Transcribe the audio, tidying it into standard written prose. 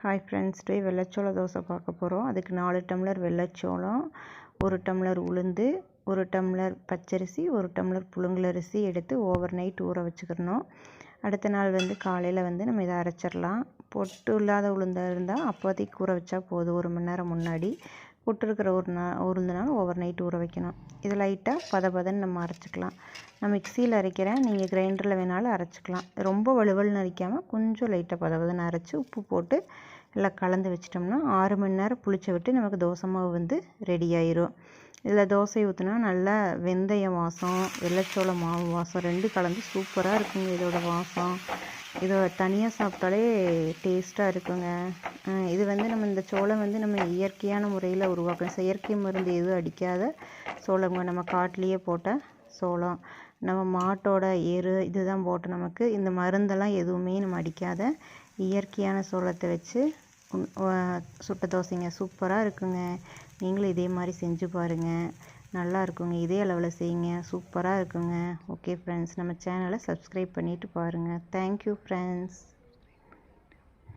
Hi friends, today வெள்ளச்சோள dosa பார்க்க போகிறோம். அதுக்கு 4 டம்ளர் வெள்ளச்சோளம், 1 டம்ளர் உளுந்து, 1 டம்ளர் பச்சரிசி, 1 டம்ளர் புழுங்கலரிசி எடுத்து ஓவர் நைட் ஊற வச்சுக்கிறணும். அடுத்த நாள் காலையில் நம்ம இதை அரைச்சிடலாம். பொட்டு இல்லாத உளுந்தாக இருந்தால் அப்போதைக்கு ஊற வச்சா போதும். 1 மணி நேரம் முன்னாடி. பொட்டு இருக்கிற உளுந்துனாலும் ஓவர் நைட் ஊற வைக்கணும். இது லைட்டாக பதன்னு நம்ம அரைச்சிக்கலாம். நான் மிக்சியில் அரைக்கிறேன், நீங்கள் கிரைண்டரில் வேணாலும் அரைச்சிக்கலாம். ரொம்ப வலுவல்னு அரைக்காமல் கொஞ்சம் லைட்டாக பதன்னு அரைச்சி உப்பு போட்டு எல்லாம் கலந்து வச்சிட்டோம்னா 6 மணி நேரம் புளிச்ச விட்டு நமக்கு தோசை மாவு ரெடி ஆயிரும். இதில் தோசை ஊற்றினா நல்லா வெந்தயம் வாசம், வெள்ளச்சோள மாவு வாசம் 2 கலந்து சூப்பராக இருக்குங்க. இதோட வாசம் இதை தனியாக சாப்பிட்டாலே டேஸ்ட்டாக இருக்குங்க. இது நம்ம இந்த சோளம் நம்ம இயற்கையான முறையில் உருவாக்கணும். செயற்கை மருந்து எதுவும் அடிக்காத சோளங்க. நம்ம காட்டிலேயே போட்ட சோளம், நம்ம மாட்டோட எரு இதுதான் போட்டு நமக்கு இந்த மருந்தெல்லாம் எதுவுமே நம்ம அடிக்காத இயற்கையான சோளத்தை வச்சு சுட்ட தோசைங்க சூப்பராக இருக்குங்க. நீங்களும் இதே மாதிரி செஞ்சு பாருங்கள், நல்லா இருக்குங்க. இதே அளவில் செய்யுங்க, சூப்பராக இருக்குங்க. ஓகே ஃப்ரெண்ட்ஸ், நம்ம சேனலை சப்ஸ்கிரைப் பண்ணிவிட்டு பாருங்கள். Thank you friends.